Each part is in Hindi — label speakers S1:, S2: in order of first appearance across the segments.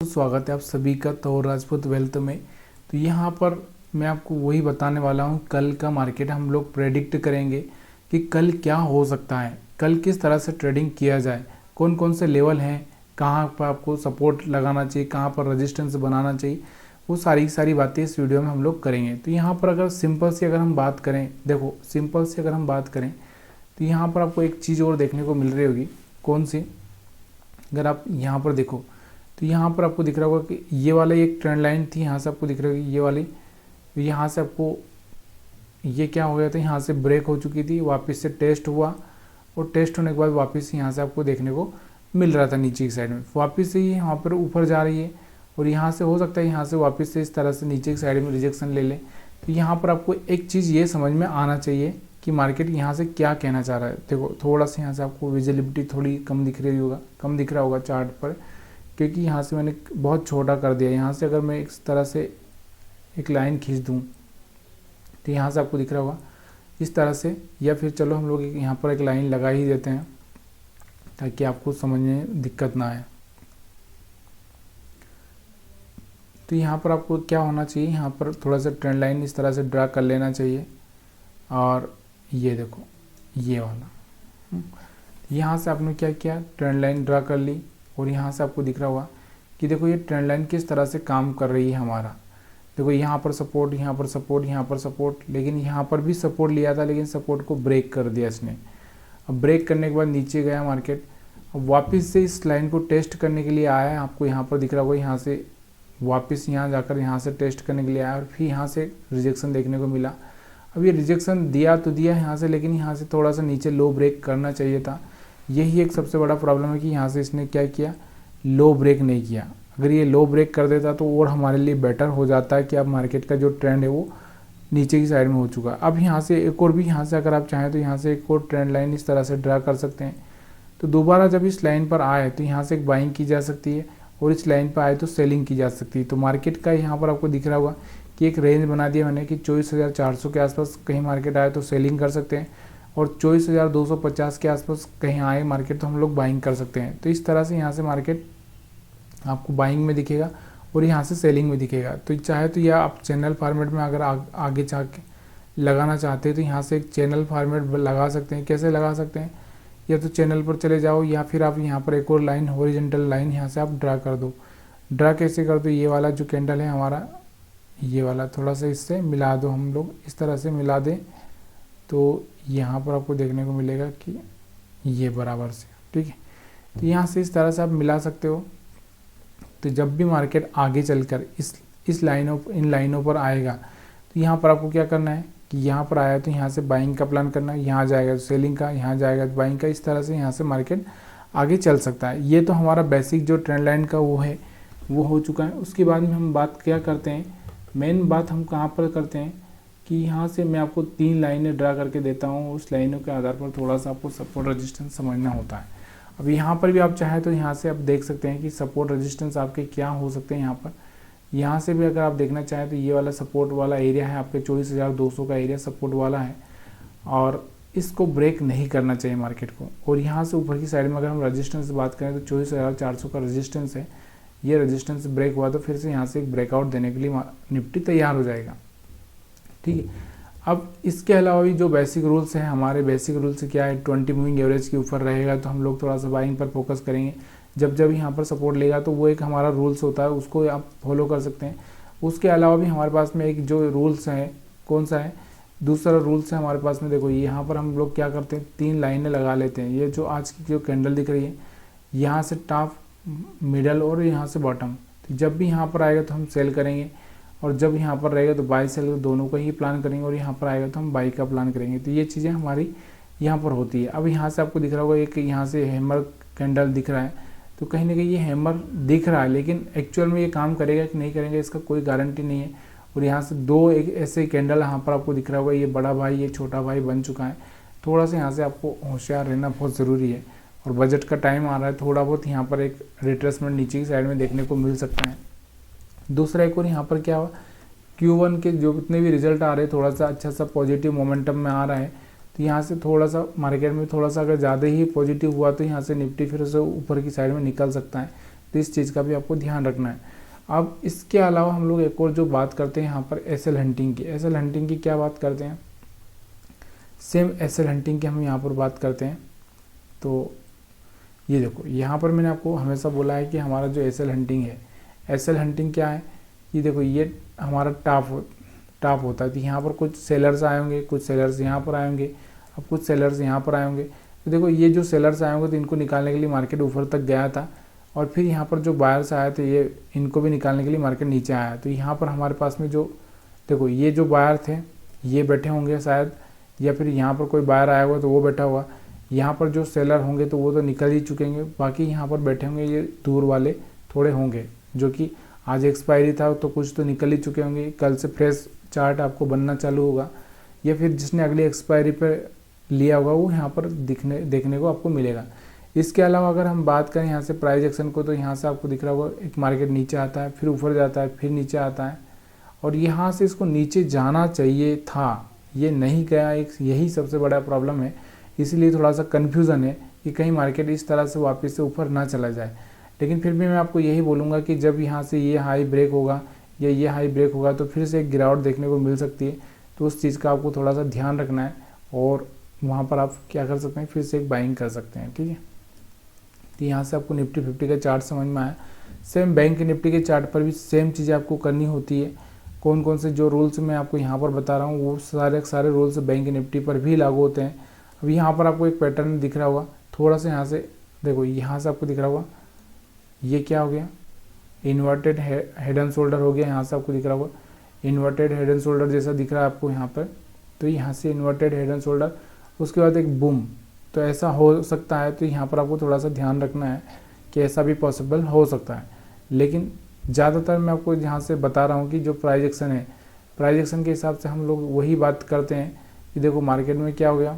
S1: स्वागत है आप सभी का तो राजपूत वेल्थ में। तो यहाँ पर मैं आपको वही बताने वाला हूँ, कल का मार्केट हम लोग प्रेडिक्ट करेंगे कि कल क्या हो सकता है, कल किस तरह से ट्रेडिंग किया जाए, कौन कौन से लेवल हैं, कहाँ पर आपको सपोर्ट लगाना चाहिए, कहाँ पर रेजिस्टेंस बनाना चाहिए, वो सारी बातें इस वीडियो में हम लोग करेंगे। तो यहाँ पर अगर सिंपल सी अगर हम बात करें, देखो सिंपल सी अगर हम बात करें तो यहाँ पर आपको एक चीज़ और देखने को मिल रही होगी। कौन सी? अगर आप यहाँ पर देखो तो यहाँ पर आपको दिख रहा होगा कि ये वाला एक ट्रेंड लाइन थी, यहाँ से आपको दिख रहा होगी ये वाली, यहाँ से आपको ये क्या हो गया था, यहाँ से ब्रेक हो चुकी थी, वापस से टेस्ट हुआ और टेस्ट होने के बाद वापस यहाँ से आपको देखने को मिल रहा था नीचे की साइड में, वापस से ये यहाँ पर ऊपर जा रही है और यहाँ से हो सकता है यहाँ से वापस से इस तरह से नीचे की साइड में रिजेक्शन ले ले। तो यहाँ पर आपको एक चीज़ ये समझ में आना चाहिए कि मार्केट यहाँ से क्या कहना चाह रहा है। देखो थोड़ा सा यहाँ से आपको विजिबिलिटी थोड़ी कम दिख रही होगा, कम दिख रहा होगा चार्ट पर, क्योंकि यहाँ से मैंने बहुत छोटा कर दिया। यहाँ से अगर मैं इस तरह से एक लाइन खींच दूँ तो यहाँ से आपको दिख रहा होगा इस तरह से, या फिर चलो हम लोग यहाँ पर एक लाइन लगा ही देते हैं ताकि आपको समझने में दिक्कत ना आए। तो यहाँ पर आपको क्या होना चाहिए, यहाँ पर थोड़ा सा ट्रेंड लाइन इस तरह से ड्रा कर लेना चाहिए और ये देखो ये वाला, यहाँ से आपने क्या किया, ट्रेंड लाइन ड्रा कर ली और यहाँ से आपको दिख रहा होगा कि देखो ये ट्रेंड लाइन किस तरह से काम कर रही है हमारा। देखो यहाँ पर सपोर्ट, यहाँ पर सपोर्ट, यहाँ पर सपोर्ट, लेकिन यहाँ पर भी सपोर्ट लिया था लेकिन सपोर्ट को ब्रेक कर दिया इसने। अब ब्रेक करने के बाद नीचे गया मार्केट, अब वापस से इस लाइन को टेस्ट करने के लिए आया है। आपको यहाँ पर दिख रहा होगा यहाँ से वापस यहाँ जाकर यहाँ से टेस्ट करने के लिए आया और फिर यहाँ से रिजेक्शन देखने को मिला। अब ये रिजेक्शन दिया तो दिया यहाँ से, लेकिन यहाँ से थोड़ा सा नीचे लो ब्रेक करना चाहिए था। यही एक सबसे बड़ा प्रॉब्लम है कि यहाँ से इसने क्या किया, लो ब्रेक नहीं किया। अगर ये लो ब्रेक कर देता तो और हमारे लिए बेटर हो जाता है कि अब मार्केट का जो ट्रेंड है वो नीचे की साइड में हो चुका। अब यहाँ से एक और भी, यहाँ से अगर आप चाहें तो यहाँ से एक और ट्रेंड लाइन इस तरह से ड्रा कर सकते हैं। तो दोबारा जब इस लाइन पर आए तो यहाँ से एक बाइंग की जा सकती है और इस लाइन पर आए तो सेलिंग की जा सकती है। तो मार्केट का यहाँ पर आपको दिख रहा होगा कि एक रेंज बना दिया मैंने कि 24,400 के आसपास कहीं मार्केट आए तो सेलिंग कर सकते हैं और 24,250 के आसपास कहीं आए मार्केट तो हम लोग बाइंग कर सकते हैं। तो इस तरह से यहाँ से मार्केट आपको बाइंग में दिखेगा और यहाँ से सेलिंग में दिखेगा। तो चाहे तो यह आप चैनल फॉर्मेट में अगर आगे जाके लगाना चाहते हैं तो यहाँ से एक चैनल फॉर्मेट लगा सकते हैं। कैसे लगा सकते हैं, या तो चैनल पर चले जाओ या फिर आप यहाँ पर एक और लाइन हॉरिजॉन्टल लाइन यहाँ से आप ड्रा कर दो। ड्रा कैसे कर दो, ये वाला जो कैंडल है हमारा, ये वाला थोड़ा सा इससे मिला दो, हम लोग इस तरह से मिला दें तो यहाँ पर आपको देखने को मिलेगा कि ये बराबर से, ठीक है। तो यहाँ से इस तरह से आप मिला सकते हो। तो जब भी मार्केट आगे चलकर इन लाइनों पर आएगा तो यहाँ पर आपको क्या करना है कि यहाँ पर आया तो यहाँ से बाइंग का प्लान करना है, यहाँ जाएगा तो सेलिंग का, यहाँ जाएगा तो बाइंग का। इस तरह से यहाँ से मार्केट आगे चल सकता है। ये तो हमारा बेसिक जो ट्रेंड लाइन का वो है वो हो चुका है। उसके बाद में हम बात क्या करते हैं, मेन बात हम कहाँ पर करते हैं कि यहाँ से मैं आपको 3 लाइनें ड्रा करके देता हूँ। उस लाइनों के आधार पर थोड़ा सा आपको सपोर्ट रेजिस्टेंस समझना होता है। अब यहाँ पर भी आप चाहें तो यहाँ से आप देख सकते हैं कि सपोर्ट रेजिस्टेंस आपके क्या हो सकते हैं। यहाँ से भी अगर आप देखना चाहें तो ये वाला सपोर्ट वाला एरिया है आपके 24,200 का एरिया सपोर्ट वाला है और इसको ब्रेक नहीं करना चाहिए मार्केट को। और यहाँ से ऊपर की साइड में अगर हम रेजिस्टेंस बात करें तो 24,400 का रेजिस्टेंस है। ये रेजिस्टेंस ब्रेक हुआ तो फिर से यहाँ से एक ब्रेकआउट देने के लिए निफ्टी तैयार हो जाएगा, ठीक है। अब इसके अलावा भी जो बेसिक रूल्स हैं हमारे, बेसिक रूल्स क्या है, 20 मूविंग एवरेज के ऊपर रहेगा तो हम लोग थोड़ा सा बाइंग पर फोकस करेंगे। जब जब यहाँ पर सपोर्ट लेगा तो वो एक हमारा रूल्स होता है, उसको आप फॉलो कर सकते हैं। उसके अलावा भी हमारे पास में एक जो रूल्स है, कौन सा है, दूसरा रूल्स है हमारे पास में। देखो यहाँ पर हम लोग क्या करते हैं, 3 लाइनें लगा लेते हैं। ये जो आज की जो कैंडल दिख रही है, यहाँ से टॉप, मिडल और यहाँ से बॉटम। तो जब भी यहाँ पर आएगा तो हम सेल करेंगे और जब यहाँ पर रहेगा तो बाई सेल दोनों का ही प्लान करेंगे और यहाँ पर आएगा तो हम बाई का प्लान करेंगे। तो ये चीज़ें हमारी यहाँ पर होती है। अब यहाँ से आपको दिख रहा होगा एक यहाँ से हैमर कैंडल दिख रहा है, तो कहीं ना कहीं ये हैमर दिख रहा है लेकिन एक्चुअल में ये काम करेगा कि नहीं करेगा इसका कोई गारंटी नहीं है। और यहाँ से 2 एक ऐसे कैंडल यहाँ पर आपको दिख रहा होगा, ये बड़ा भाई ये छोटा भाई बन चुका है। थोड़ा सा यहाँ से आपको होशियार रहना बहुत ज़रूरी है और बजट का टाइम आ रहा है, थोड़ा बहुत यहाँ पर एक रिट्रेसमेंट नीचे की साइड में देखने को मिल सकता है। दूसरा एक और यहाँ पर क्या हुआ, Q1 के जो इतने भी रिजल्ट आ रहे हैं थोड़ा सा अच्छा सा पॉजिटिव मोमेंटम में आ रहा है। तो यहाँ से थोड़ा सा मार्केट में थोड़ा सा अगर ज़्यादा ही पॉजिटिव हुआ तो यहाँ से निफ्टी फिर से ऊपर की साइड में निकल सकता है। तो इस चीज़ का भी आपको ध्यान रखना है। अब इसके अलावा हम लोग एक और जो बात करते हैं यहाँ पर एसएल हंटिंग की। एसएल हंटिंग की क्या बात करते हैं, सेम एसएल हंटिंग की हम यहाँ पर बात करते हैं। तो ये देखो यहाँ पर मैंने आपको हमेशा बोला है कि हमारा जो एसएल हंटिंग है, एसएल हंटिंग क्या है, ये देखो ये हमारा टॉप होता है। तो यहाँ पर कुछ सेलर्स आए होंगे, कुछ सेलर्स यहाँ पर आए होंगे, अब कुछ सेलर्स यहाँ पर आए होंगे। तो देखो ये जो सेलर्स आए होंगे तो इनको निकालने के लिए मार्केट ऊपर तक गया था, और फिर यहाँ पर जो बायर्स आए थे ये इनको भी निकालने के लिए मार्केट नीचे आया। तो यहाँ पर हमारे पास में जो देखो ये जो बायर थे ये बैठे होंगे शायद, या फिर यहाँ पर कोई बायर आया हुआ तो वो बैठा हुआ। यहाँ पर जो सेलर होंगे तो वो तो निकल ही चुकेंगे, बाकी यहाँ पर बैठे होंगे ये दूर वाले थोड़े होंगे, जो कि आज एक्सपायरी था तो कुछ तो निकल ही चुके होंगे, कल से फ्रेश चार्ट आपको बनना चालू होगा, या फिर जिसने अगली एक्सपायरी पर लिया होगा वो यहाँ पर देखने को आपको मिलेगा। इसके अलावा अगर हम बात करें यहाँ से प्राइस एक्शन को, तो यहाँ से आपको दिख रहा होगा एक मार्केट नीचे आता है, फिर ऊपर जाता है, फिर नीचे आता है, और यहाँ से इसको नीचे जाना चाहिए था, ये नहीं गया, एक यही सबसे बड़ा प्रॉब्लम है। इसलिए थोड़ा सा कन्फ्यूज़न है कि कहीं मार्केट इस तरह से वापस से ऊपर ना चला जाए। लेकिन फिर भी मैं आपको यही बोलूँगा कि जब यहाँ से ये हाई ब्रेक होगा या ये हाई ब्रेक होगा तो फिर से एक गिरावट देखने को मिल सकती है। तो उस चीज़ का आपको थोड़ा सा ध्यान रखना है, और वहाँ पर आप क्या कर सकते हैं, फिर से एक बाइंग कर सकते हैं। ठीक है, तो यहाँ से आपको निफ्टी 50 का चार्ट समझ में आया। सेम बैंक निफ्टी के चार्ट पर भी सेम चीज़ें आपको करनी होती है। कौन कौन से जो रूल्स मैं आपको यहाँ पर बता रहा हूँ वो सारे रूल्स बैंक निफ्टी पर भी लागू होते हैं। अब यहाँ पर आपको एक पैटर्न दिख रहा होगा, थोड़ा सा यहाँ से देखो, यहाँ से आपको दिख रहा होगा ये क्या हो गया, इन्वर्टेड हेड एंड शोल्डर हो गया। यहाँ से आपको दिख रहा होगा इन्वर्टेड हेड एंड शोल्डर जैसा दिख रहा है आपको यहाँ पर, तो यहाँ से इन्वर्टेड हेड एंड शोल्डर, उसके बाद एक बूम, तो ऐसा हो सकता है। तो यहाँ पर आपको थोड़ा सा ध्यान रखना है कि ऐसा भी पॉसिबल हो सकता है। लेकिन ज़्यादातर मैं आपको यहाँ से बता रहा हूँ कि जो प्राइस एक्शन है, प्राइस एक्शन के हिसाब से हम लोग वही बात करते हैं कि देखो मार्केट में क्या हो गया,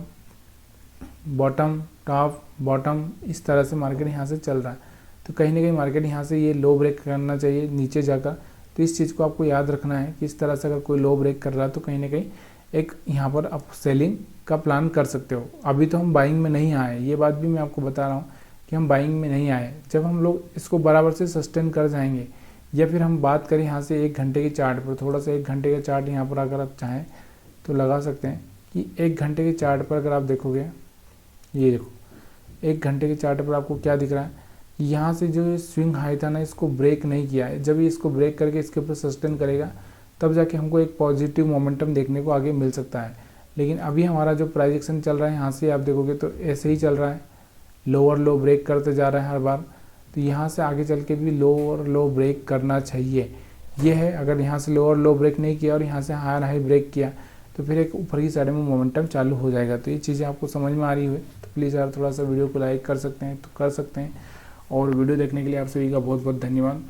S1: बॉटम टॉप बॉटम, इस तरह से मार्केट यहाँ से चल रहा है। तो कहीं ना कहीं मार्केट यहाँ से ये लो ब्रेक करना चाहिए नीचे जाकर। तो इस चीज़ को आपको याद रखना है कि इस तरह से अगर कोई लो ब्रेक कर रहा है तो कहीं ना कहीं एक यहाँ पर आप सेलिंग का प्लान कर सकते हो। अभी तो हम बाइंग में नहीं आए, ये बात भी मैं आपको बता रहा हूँ कि हम बाइंग में नहीं आए। जब हम लोग इसको बराबर से सस्टेन कर जाएंगे, या फिर हम बात करें यहाँ से 1 घंटे के चार्ट पर, थोड़ा सा 1 घंटे का चार्ट यहाँ पर अगर आप चाहें तो लगा सकते हैं कि 1 घंटे के चार्ट पर अगर आप देखोगे, ये देखो 1 घंटे के चार्ट पर आपको क्या दिख रहा है, यहाँ से जो स्विंग हाई था ना इसको ब्रेक नहीं किया है। जब ये इसको ब्रेक करके इसके ऊपर सस्टेन करेगा तब जाके हमको एक पॉजिटिव मोमेंटम देखने को आगे मिल सकता है। लेकिन अभी हमारा जो प्राइस एक्शन चल रहा है यहाँ से आप देखोगे तो ऐसे ही चल रहा है, लोअर लो ब्रेक करते जा रहा है हर बार। तो यहाँ से आगे चल के भी लोअर लो ब्रेक करना चाहिए, ये है। अगर यहाँ से लोअर लो ब्रेक नहीं किया और यहाँ से हायर हाई ब्रेक किया तो फिर एक ऊपर की साइड में मोमेंटम चालू हो जाएगा। तो ये चीज़ें आपको समझ में आ रही है तो प्लीज़ यार थोड़ा सा वीडियो को लाइक कर सकते हैं तो कर सकते हैं। और वीडियो देखने के लिए आप सभी का बहुत बहुत धन्यवाद।